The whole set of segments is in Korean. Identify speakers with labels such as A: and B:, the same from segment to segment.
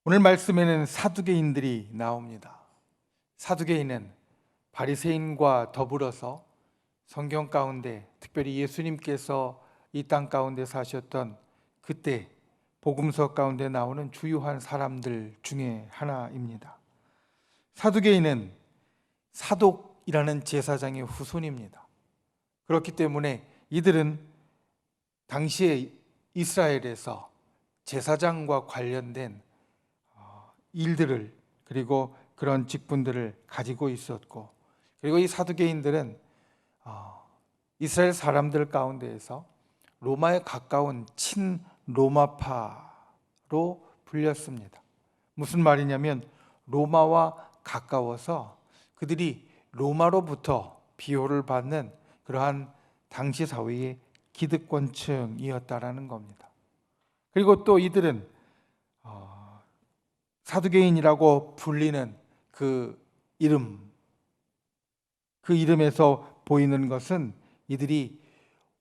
A: 오늘 말씀에는 사두개인들이 나옵니다. 사두개인은 바리새인과 더불어서 성경 가운데, 특별히 예수님께서 이 땅 가운데 사셨던 그때 복음서 가운데 나오는 주요한 사람들 중에 하나입니다. 사두개인은 사독이라는 제사장의 후손입니다. 그렇기 때문에 이들은 당시에 이스라엘에서 제사장과 관련된 일들을, 그리고 그런 직분들을 가지고 있었고, 그리고 이 사두개인들은 이스라엘 사람들 가운데에서 로마에 가까운 친로마파로 불렸습니다. 무슨 말이냐면 로마와 가까워서 그들이 로마로부터 비호를 받는 그러한 당시 사회의 기득권층이었다라는 겁니다. 그리고 또 이들은 사두개인이라고 불리는 그 이름에서 보이는 것은 이들이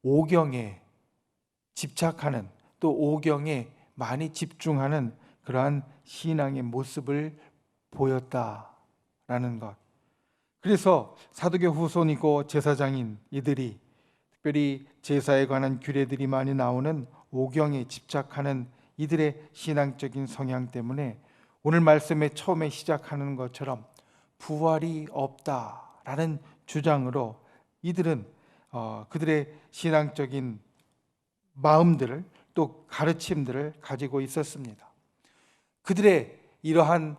A: 오경에 집착하는, 또 오경에 많이 집중하는 그러한 신앙의 모습을 보였다라는 것. 그래서 사두개 후손이고 제사장인 이들이, 특별히 제사에 관한 규례들이 많이 나오는 오경에 집착하는 이들의 신앙적인 성향 때문에 오늘 말씀에 처음에 시작하는 것처럼 부활이 없다라는 주장으로 이들은 그들의 신앙적인 마음들을, 또 가르침들을 가지고 있었습니다. 그들의 이러한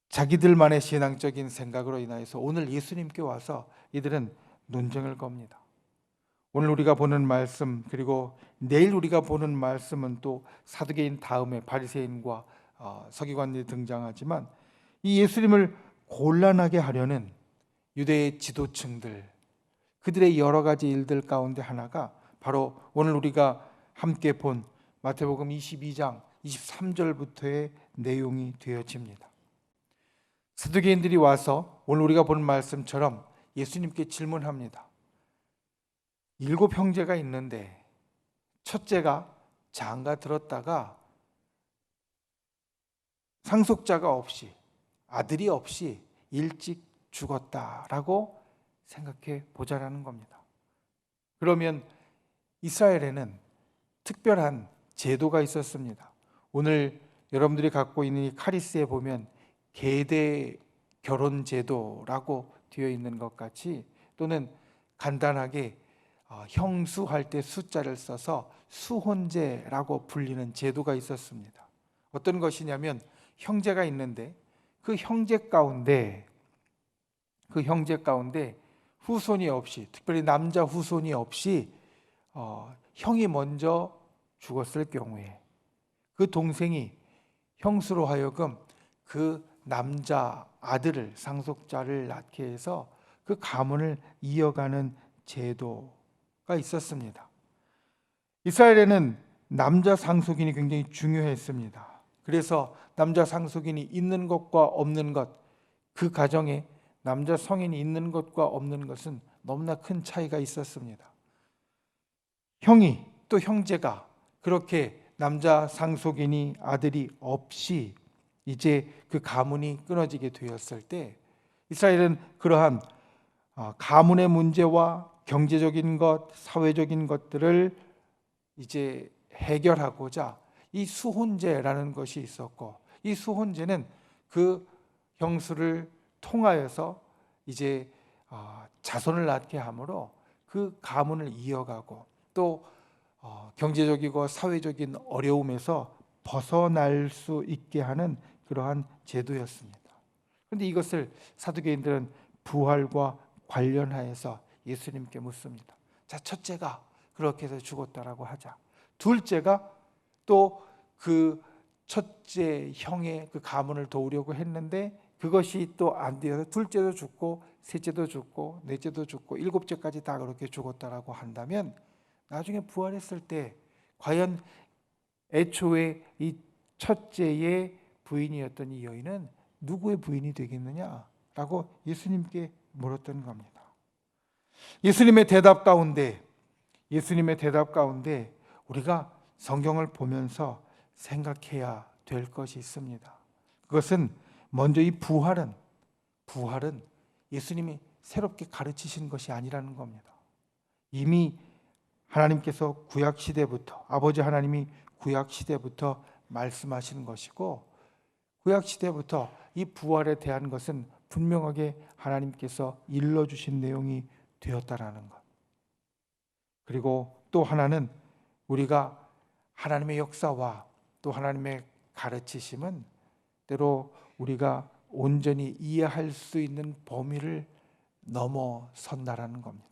A: 자기들만의 신앙적인 생각으로 인하여서 오늘 예수님께 와서 이들은 논쟁을 겁니다. 오늘 우리가 보는 말씀, 그리고 내일 우리가 보는 말씀은 또 사두개인 다음에 바리새인과 서기관들이 등장하지만, 이 예수님을 곤란하게 하려는 유대의 지도층들, 그들의 여러 가지 일들 가운데 하나가 바로 오늘 우리가 함께 본 마태복음 22장 23절부터의 내용이 되어집니다. 사두개인들이 와서 오늘 우리가 본 말씀처럼 예수님께 질문합니다. 7 형제가 있는데 첫째가 장가 들었다가 상속자가 없이, 아들이 없이 일찍 죽었다라고 생각해 보자라는 겁니다. 그러면 이스라엘에는 특별한 제도가 있었습니다. 오늘 여러분들이 갖고 있는 이 카리스에 보면 계대 결혼 제도라고 되어 있는 것 같이, 또는 간단하게 형수할 때 숫자를 써서 수혼제라고 불리는 제도가 있었습니다. 어떤 것이냐면 형제가 있는데 그 형제 가운데 후손이 없이, 특별히 남자 후손이 없이 형이 먼저 죽었을 경우에 그 동생이 형수로 하여금 그 남자 아들을, 상속자를 낳게 해서 그 가문을 이어가는 제도가 있었습니다. 이스라엘에는 남자 상속인이 굉장히 중요했습니다. 그래서 남자 상속인이 있는 것과 없는 것, 그 가정에 남자 성인이 있는 것과 없는 것은 너무나 큰 차이가 있었습니다. 형이, 또 형제가 그렇게 남자 상속인이, 아들이 없이 이제 그 가문이 끊어지게 되었을 때, 이스라엘은 그러한 가문의 문제와 경제적인 것, 사회적인 것들을 이제 해결하고자 이 수혼제라는 것이 있었고, 이 수혼제는 그 형수를 통하여서 이제 자손을 낳게 함으로 그 가문을 이어가고, 또 경제적이고 사회적인 어려움에서 벗어날 수 있게 하는 그러한 제도였습니다. 그런데 이것을 사두개인들은 부활과 관련하여서 예수님께 묻습니다. 자, 첫째가 그렇게 해서 죽었다라고 하자, 둘째가 또 그 첫째 형의 그 가문을 도우려고 했는데 그것이 또 안 되어서 둘째도 죽고, 셋째도 죽고, 넷째도 죽고, 일곱째까지 다 그렇게 죽었다라고 한다면, 나중에 부활했을 때 과연 애초에 이 첫째의 부인이었던 이 여인은 누구의 부인이 되겠느냐라고 예수님께 물었던 겁니다. 예수님의 대답 가운데 우리가 성경을 보면서 생각해야 될 것이 있습니다. 그것은 먼저 이 부활은 예수님이 새롭게 가르치신 것이 아니라는 겁니다. 이미 하나님께서 구약시대부터, 아버지 하나님이 구약시대부터 말씀하시는 것이고, 구약시대부터 이 부활에 대한 것은 분명하게 하나님께서 일러주신 내용이 되었다라는 것. 그리고 또 하나는 우리가 하나님의 역사와 또 하나님의 가르치심은 때로 우리가 온전히 이해할 수 있는 범위를 넘어선다라는 겁니다.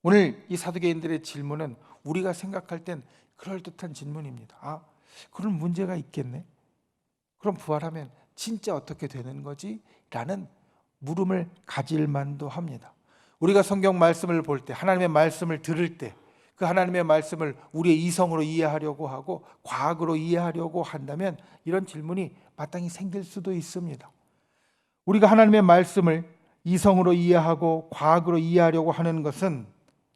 A: 오늘 이 사두개인들의 질문은 우리가 생각할 땐 그럴듯한 질문입니다. 그런 문제가 있겠네? 그럼 부활하면 진짜 어떻게 되는 거지? 라는 물음을 가질 만도 합니다. 우리가 성경 말씀을 볼 때, 하나님의 말씀을 들을 때, 그 하나님의 말씀을 우리의 이성으로 이해하려고 하고 과학으로 이해하려고 한다면 이런 질문이 마땅히 생길 수도 있습니다. 우리가 하나님의 말씀을 이성으로 이해하고 과학으로 이해하려고 하는 것은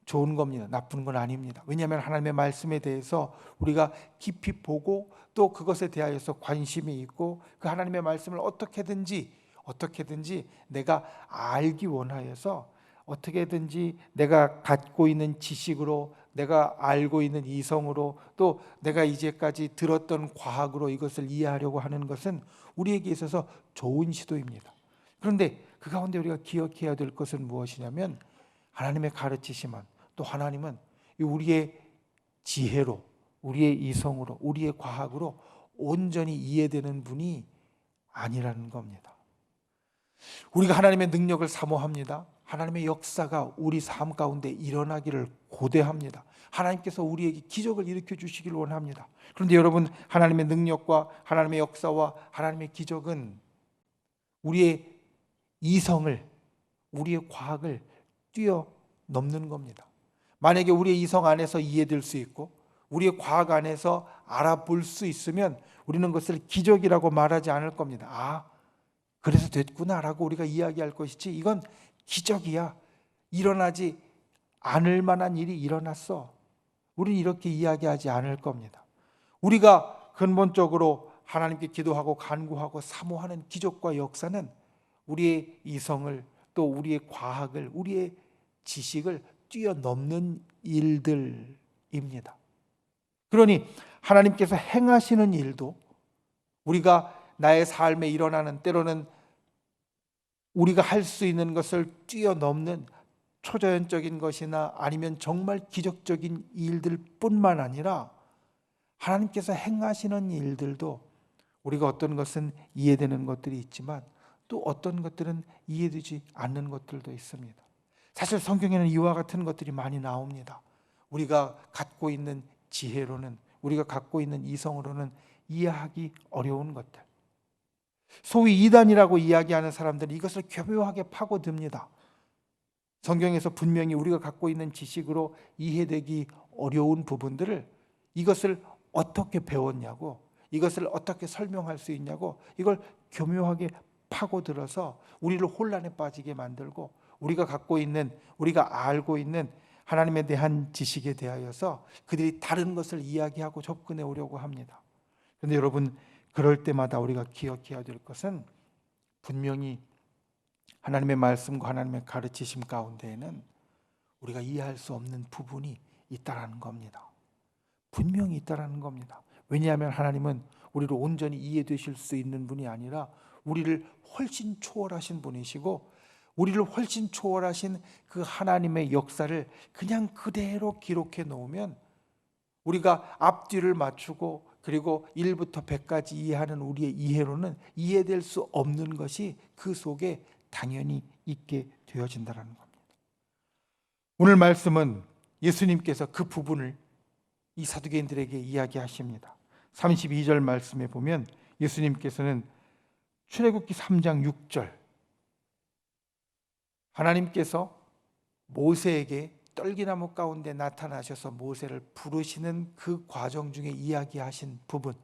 A: 좋은 겁니다. 나쁜 건 아닙니다. 왜냐하면 하나님의 말씀에 대해서 우리가 깊이 보고 또 그것에 대하여서 관심이 있고 그 하나님의 말씀을 어떻게든지 내가 알기 원하여서 어떻게든지 내가 갖고 있는 지식으로, 내가 알고 있는 이성으로, 또 내가 이제까지 들었던 과학으로 이것을 이해하려고 하는 것은 우리에게 있어서 좋은 시도입니다. 그런데 그 가운데 우리가 기억해야 될 것은 무엇이냐면 하나님의 가르치심은, 또 하나님은 우리의 지혜로, 우리의 이성으로, 우리의 과학으로 온전히 이해되는 분이 아니라는 겁니다. 우리가 하나님의 능력을 사모합니다. 하나님의 역사가 우리 삶 가운데 일어나기를 고대합니다. 하나님께서 우리에게 기적을 일으켜 주시길 원합니다. 그런데 여러분, 하나님의 능력과 하나님의 역사와 하나님의 기적은 우리의 이성을, 우리의 과학을 뛰어넘는 겁니다. 만약에 우리의 이성 안에서 이해될 수 있고 우리의 과학 안에서 알아볼 수 있으면 우리는 그것을 기적이라고 말하지 않을 겁니다. 그래서 됐구나라고 우리가 이야기할 것이지, 이건 기적이야, 일어나지 않을 만한 일이 일어났어, 우리는 이렇게 이야기하지 않을 겁니다. 우리가 근본적으로 하나님께 기도하고 간구하고 사모하는 기적과 역사는 우리의 이성을, 또 우리의 과학을, 우리의 지식을 뛰어넘는 일들입니다. 그러니 하나님께서 행하시는 일도 우리가 나의 삶에 일어나는, 때로는 우리가 할 수 있는 것을 뛰어넘는 초자연적인 것이나 아니면 정말 기적적인 일들 뿐만 아니라 하나님께서 행하시는 일들도 우리가 어떤 것은 이해되는 것들이 있지만 또 어떤 것들은 이해되지 않는 것들도 있습니다. 사실 성경에는 이와 같은 것들이 많이 나옵니다. 우리가 갖고 있는 지혜로는, 우리가 갖고 있는 이성으로는 이해하기 어려운 것들, 소위 이단이라고 이야기하는 사람들이 이것을 교묘하게 파고듭니다. 성경에서 분명히 우리가 갖고 있는 지식으로 이해되기 어려운 부분들을 이것을 어떻게 배웠냐고, 이것을 어떻게 설명할 수 있냐고 이걸 교묘하게 파고들어서 우리를 혼란에 빠지게 만들고 우리가 갖고 있는, 우리가 알고 있는 하나님에 대한 지식에 대하여서 그들이 다른 것을 이야기하고 접근해 오려고 합니다. 그런데 여러분, 그럴 때마다 우리가 기억해야 될 것은 분명히 하나님의 말씀과 하나님의 가르치심 가운데에는 우리가 이해할 수 없는 부분이 있다라는 겁니다. 분명히 있다라는 겁니다. 왜냐하면 하나님은 우리를 온전히 이해되실 수 있는 분이 아니라 우리를 훨씬 초월하신 분이시고, 우리를 훨씬 초월하신 그 하나님의 역사를 그냥 그대로 기록해 놓으면 우리가 앞뒤를 맞추고 그리고 1부터 100까지 이해하는 우리의 이해로는 이해될 수 없는 것이 그 속에 당연히 있게 되어진다는 겁니다. 오늘 말씀은 예수님께서 그 부분을 이 사두개인들에게 이야기하십니다. 32절 말씀에 보면 예수님께서는 출애굽기 3장 6절, 하나님께서 모세에게 떨기나무 가운데 나타나셔서 모세를 부르시는 그 과정 중에 이야기하신 부분,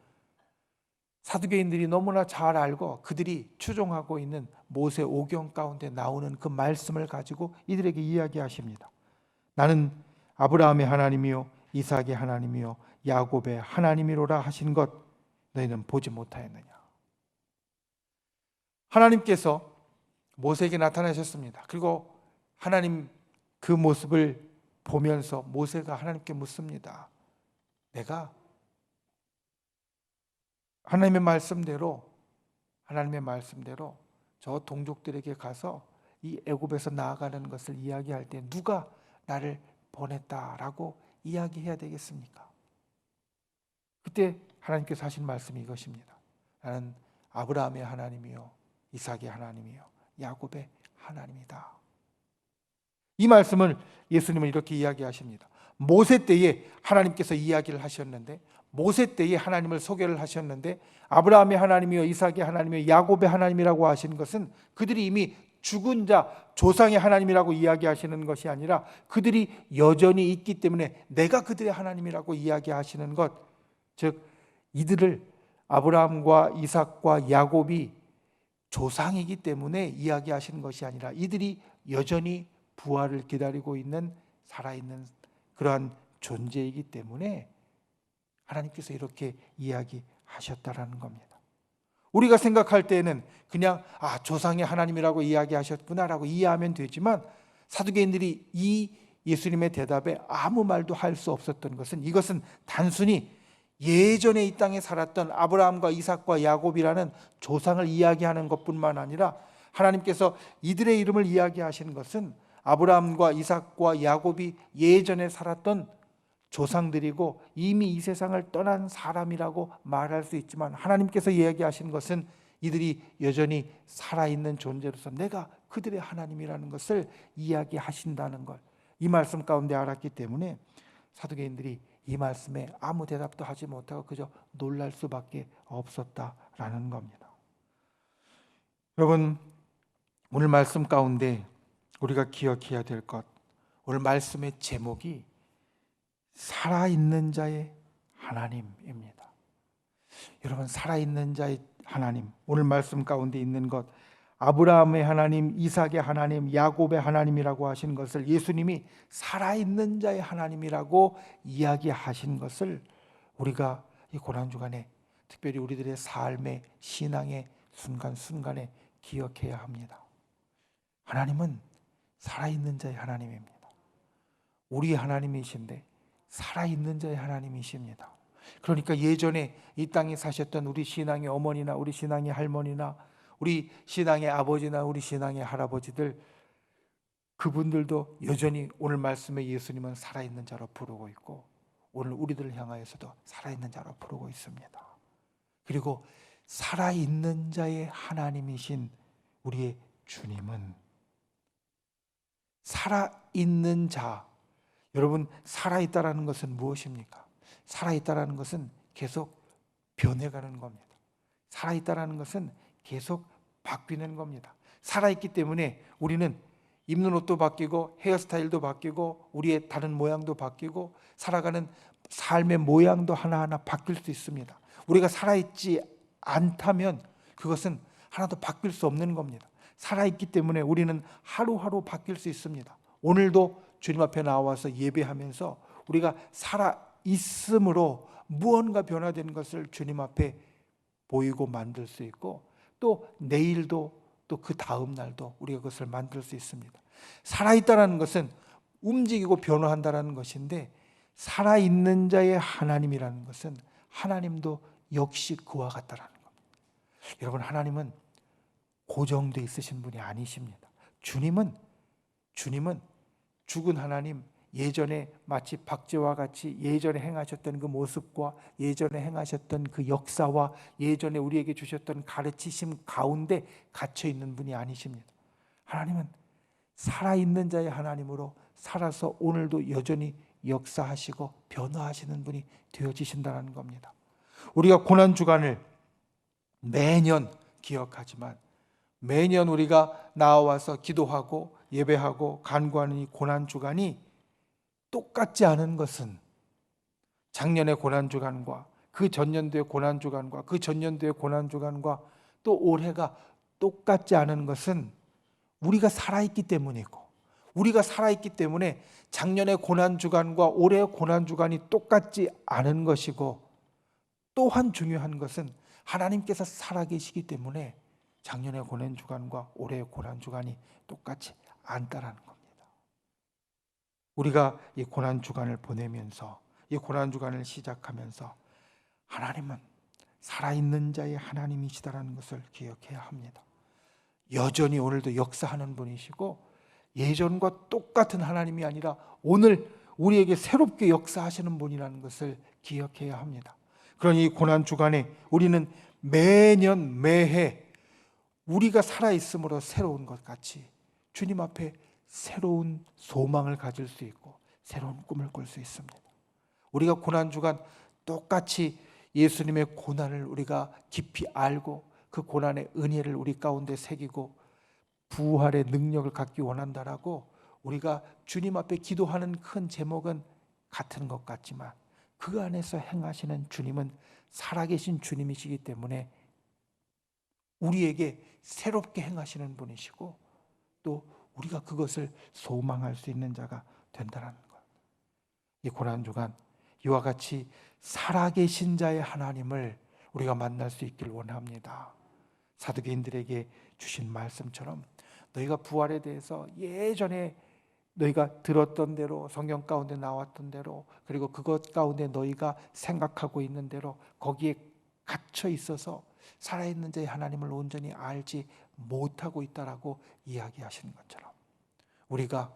A: 사두개인들이 너무나 잘 알고 그들이 추종하고 있는 모세 오경 가운데 나오는 그 말씀을 가지고 이들에게 이야기하십니다. 나는 아브라함의 하나님이요 이삭의 하나님이요 야곱의 하나님이로라 하신 것, 너희는 보지 못하였느냐. 하나님께서 모세에게 나타나셨습니다. 그리고 하나님 그 모습을 보면서 모세가 하나님께 묻습니다. 내가 하나님의 말씀대로 저 동족들에게 가서 이 애굽에서 나아가는 것을 이야기할 때 누가 나를 보냈다라고 이야기해야 되겠습니까? 그때 하나님께서 하신 말씀이 이것입니다. 나는 아브라함의 하나님이요 이삭의 하나님이요 야곱의 하나님이다. 이 말씀을 예수님은 이렇게 이야기하십니다. 모세 때에 하나님께서 이야기를 하셨는데, 모세 때에 하나님을 소개를 하셨는데, 아브라함의 하나님이요 이삭의 하나님이요 야곱의 하나님이라고 하신 것은 그들이 이미 죽은 자 조상의 하나님이라고 이야기하시는 것이 아니라 그들이 여전히 있기 때문에 내가 그들의 하나님이라고 이야기하시는 것, 즉 이들을 아브라함과 이삭과 야곱이 조상이기 때문에 이야기하시는 것이 아니라 이들이 여전히 부활을 기다리고 있는 살아있는 그러한 존재이기 때문에 하나님께서 이렇게 이야기하셨다라는 겁니다. 우리가 생각할 때는 그냥 조상의 하나님이라고 이야기하셨구나라고 이해하면 되지만, 사두개인들이 이 예수님의 대답에 아무 말도 할 수 없었던 것은, 이것은 단순히 예전에 이 땅에 살았던 아브라함과 이삭과 야곱이라는 조상을 이야기하는 것뿐만 아니라 하나님께서 이들의 이름을 이야기하시는 것은 아브라함과 이삭과 야곱이 예전에 살았던 조상들이고 이미 이 세상을 떠난 사람이라고 말할 수 있지만, 하나님께서 이야기하신 것은 이들이 여전히 살아있는 존재로서 내가 그들의 하나님이라는 것을 이야기하신다는 걸 이 말씀 가운데 알았기 때문에 사두개인들이 이 말씀에 아무 대답도 하지 못하고 그저 놀랄 수밖에 없었다라는 겁니다. 여러분, 오늘 말씀 가운데 우리가 기억해야 될 것, 오늘 말씀의 제목이 살아있는 자의 하나님입니다. 여러분, 살아있는 자의 하나님, 오늘 말씀 가운데 있는 것, 아브라함의 하나님, 이삭의 하나님, 야곱의 하나님이라고 하신 것을 예수님이 살아있는 자의 하나님이라고 이야기하신 것을 우리가 이 고난주간에, 특별히 우리들의 삶의 신앙의 순간순간에 기억해야 합니다. 하나님은 살아있는 자의 하나님입니다. 우리 하나님이신데 살아있는 자의 하나님이십니다. 그러니까 예전에 이 땅에 사셨던 우리 신앙의 어머니나 우리 신앙의 할머니나 우리 신앙의 아버지나 우리 신앙의 할아버지들, 그분들도 여전히 오늘 말씀에 예수님은 살아있는 자로 부르고 있고, 오늘 우리들을 향하여서도 살아있는 자로 부르고 있습니다. 그리고 살아있는 자의 하나님이신 우리의 주님은 살아있는 자, 여러분, 살아있다라는 것은 무엇입니까? 살아있다라는 것은 계속 변해가는 겁니다. 살아있다라는 것은 계속 바뀌는 겁니다. 살아있기 때문에 우리는 입는 옷도 바뀌고 헤어스타일도 바뀌고 우리의 다른 모양도 바뀌고 살아가는 삶의 모양도 하나하나 바뀔 수 있습니다. 우리가 살아있지 않다면 그것은 하나도 바뀔 수 없는 겁니다. 살아있기 때문에 우리는 하루하루 바뀔 수 있습니다. 오늘도 주님 앞에 나와서 예배하면서 우리가 살아있음으로 무언가 변화된 것을 주님 앞에 보이고 만들 수 있고, 또 내일도 또 그 다음 날도 우리가 그것을 만들 수 있습니다. 살아있다는 것은 움직이고 변화한다는 것인데, 살아있는 자의 하나님이라는 것은 하나님도 역시 그와 같다라는 겁니다. 여러분, 하나님은 고정되어 있으신 분이 아니십니다. 주님은 죽은 하나님, 예전에 마치 박제와 같이 예전에 행하셨던 그 모습과 예전에 행하셨던 그 역사와 예전에 우리에게 주셨던 가르치심 가운데 갇혀 있는 분이 아니십니다. 하나님은 살아있는 자의 하나님으로 살아서 오늘도 여전히 역사하시고 변화하시는 분이 되어지신다는 겁니다. 우리가 고난주간을 매년 기억하지만, 매년 우리가 나와서 기도하고 예배하고 간구하는 이 고난주간이 똑같지 않은 것은, 작년의 고난주간과 그 전년도의 고난주간과 그 전년도의 고난주간과 또 올해가 똑같지 않은 것은 우리가 살아있기 때문이고, 우리가 살아있기 때문에 작년의 고난주간과 올해의 고난주간이 똑같지 않은 것이고, 또한 중요한 것은 하나님께서 살아계시기 때문에 작년의 고난주간과 올해의 고난주간이 똑같이 않다라는 겁니다. 우리가 이 고난주간을 보내면서, 이 고난주간을 시작하면서 하나님은 살아있는 자의 하나님이시다라는 것을 기억해야 합니다. 여전히 오늘도 역사하는 분이시고 예전과 똑같은 하나님이 아니라 오늘 우리에게 새롭게 역사하시는 분이라는 것을 기억해야 합니다. 그러니 이 고난주간에 우리는 매년 매해 우리가 살아있음으로 새로운 것 같이 주님 앞에 새로운 소망을 가질 수 있고 새로운 꿈을 꿀 수 있습니다. 우리가 고난주간 똑같이 예수님의 고난을 우리가 깊이 알고 그 고난의 은혜를 우리 가운데 새기고 부활의 능력을 갖기 원한다라고 우리가 주님 앞에 기도하는 큰 제목은 같은 것 같지만 그 안에서 행하시는 주님은 살아계신 주님이시기 때문에 우리에게 새롭게 행하시는 분이시고 또 우리가 그것을 소망할 수 있는 자가 된다는 것. 이 고난주간 이와 같이 살아계신 자의 하나님을 우리가 만날 수 있길 원합니다. 사두개인들에게 주신 말씀처럼 너희가 부활에 대해서 예전에 너희가 들었던 대로 성경 가운데 나왔던 대로 그리고 그것 가운데 너희가 생각하고 있는 대로 거기에 갇혀 있어서 살아있는 자의 하나님을 온전히 알지 못하고 있다라고 이야기하시는 것처럼 우리가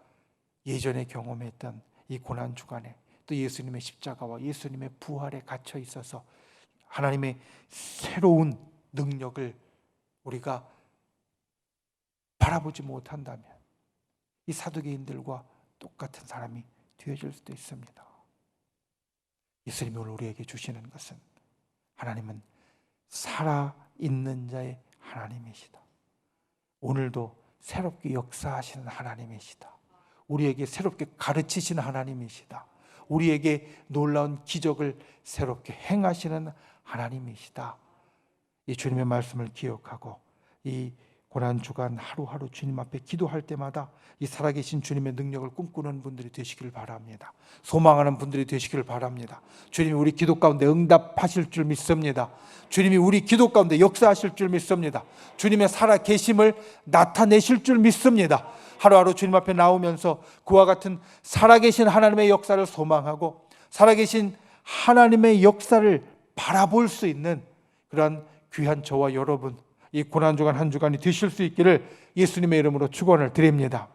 A: 예전에 경험했던 이 고난주간에 또 예수님의 십자가와 예수님의 부활에 갇혀 있어서 하나님의 새로운 능력을 우리가 바라보지 못한다면 이 사두개인들과 똑같은 사람이 되어질 수도 있습니다. 예수님이 오늘 우리에게 주시는 것은 하나님은 살아있는 자의 하나님이시다. 오늘도 새롭게 역사하시는 하나님이시다. 우리에게 새롭게 가르치시는 하나님이시다. 우리에게 놀라운 기적을 새롭게 행하시는 하나님이시다. 이 주님의 말씀을 기억하고 이 고난주간 하루하루 주님 앞에 기도할 때마다 이 살아계신 주님의 능력을 꿈꾸는 분들이 되시기를 바랍니다. 소망하는 분들이 되시기를 바랍니다. 주님이 우리 기도 가운데 응답하실 줄 믿습니다. 주님이 우리 기도 가운데 역사하실 줄 믿습니다. 주님의 살아계심을 나타내실 줄 믿습니다. 하루하루 주님 앞에 나오면서 그와 같은 살아계신 하나님의 역사를 소망하고 살아계신 하나님의 역사를 바라볼 수 있는 그러한 귀한 저와 여러분 이 고난주간 한 주간이 되실 수 있기를 예수님의 이름으로 축원을 드립니다.